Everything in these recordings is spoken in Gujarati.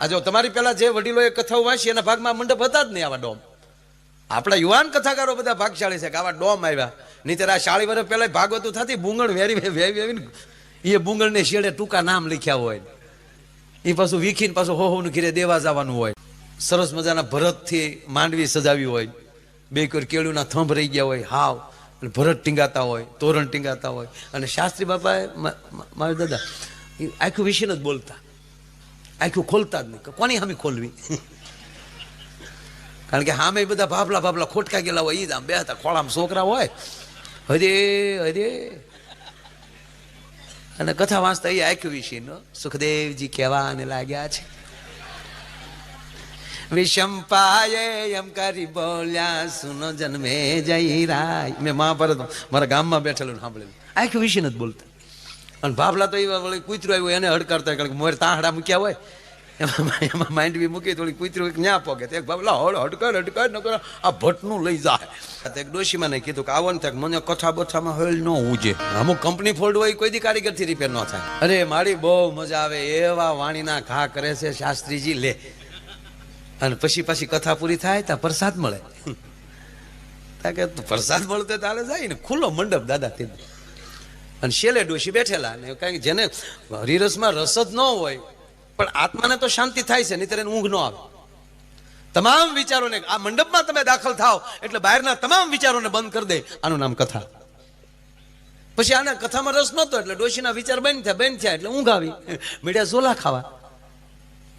આ જો તમારી પેલા જે વડીલોએ કથાઓ વાંચી એના ભાગમાં મંડપ હતા જ નહીં આવા ડોમ. આપણા યુવાન કથાકારો બધા ભાગશાળી છે કે આવા ડોમ આવ્યા. નહીં આ 40 વર્ષ પહેલા ભાગવતું થતી બુંગળ વેરી એ બુંગળને શેડે ટૂંકા નામ લખ્યા હોય, એ પાછું વીખીને પાછું હોનું ઘીરે દેવા જવાનું હોય. સરસ મજાના ભરતથી માંડવી સજાવી હોય, બે કોઈ કેળુના થંભ રહી ગયા હોય હાવ, અને ભરત ટીંગાતા હોય, તોરણ ટીંગાતા હોય. અને શાસ્ત્રી બાપાએ મારા દાદા એ આખું વિશે જ બોલતા, આખું ખોલતા જ નહીં. કોની સામે ખોલવી? કારણ કે સામે બધા ભાભલા ખોટકા ગયેલા હોય, એ જ આમ બે હતા ખોળામાં છોકરા હોય, હરે હરે. અને કથા વાંચતા એ આખ્યું વિશે સુખદેવજી કહેવાને લાગ્યા છે. વિષમ પાયે એમ કરી બોલ્યા સુનો જન્મે જઈ રાય. મેં મહાભારત મારા ગામમાં બેઠેલું સાંભળેલું, આખ્યું વિશે નથી બોલતા. અને ભાભલા તો એ કૂતરું આવ્યું એને હડકારતા, કારણ કે મોર તાહડા મૂક્યા હોય એમાં માંડવી મૂકી થોડી કૂતરું ન્યા પોકે એક ભાભલા હડકાર ન કરો આ ભટ્ટનું લઈ જાય. એક ડોશીમાં નહીં કીધું કે આવો ને થાય મને કથા બથામાં હળ ન ઉજે. અમુક કંપની ફોલ્ડ હોય કોઈ દી કારીગરથી રિપેર ન થાય. અરે મારી બહુ મજા આવે એવા વાણીના ઘા કરે છે શાસ્ત્રીજી લે. અને પછી કથા પૂરી થાય ત્યાં પ્રસાદ મળે. કે પ્રસાદ મળતો તાલે જાય ને ખુલ્લો મંડપ દાદા તે. અને શેલે ડોશી બેઠેલા ને કારણ કે જેને હરિરસમાં રસ જ ન હોય પણ આત્માને તો શાંતિ થાય છે, નહીં ત્યારે ઊંઘ ન આવે. તમામ વિચારોને આ મંડપમાં તમે દાખલ થાવ એટલે બહારના તમામ વિચારોને બંધ કરી દે. આનું નામ કથા. પછી આને કથામાં રસ નહોતો એટલે ડોશીના વિચાર બંધ થયા એટલે ઊંઘ આવી. મીડિયા ઝોલા ખાવા.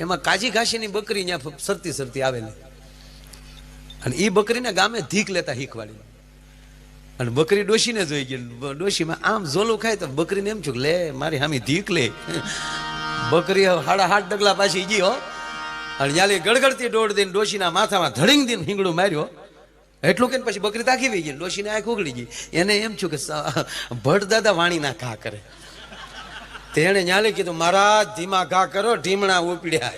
એમાં કાજી ઘાસીની બકરી ત્યાં સરતી આવેલી, અને એ બકરીને ગામે ધીક લેતા હીખવાડી. અને બકરી ડોશીને જોઈ ગઈ. ડોશીમાં આમ ઝોલું ખાય તો બકરીને એમ છું લે મારી હામી ધીક લે. બકરી 7.5 ડગલા પાછી ગઈ અને યાલી ગડગડતી દોડ દઈને ડોશીના માથામાં ધડીંગ દઈને હિંગડું માર્યો. એટલું કે પછી બકરી તાકી વહી ગઈ, ડોશીને આંખ ઉગડી ગઈ. એને એમ છું કે ભટ્ટ દાદા વાણીના ઘા કરે. તેણે ન્યાલે કીધું મહારાજ ધીમા ઘા કરો ઢીમણા ઉપડ્યા.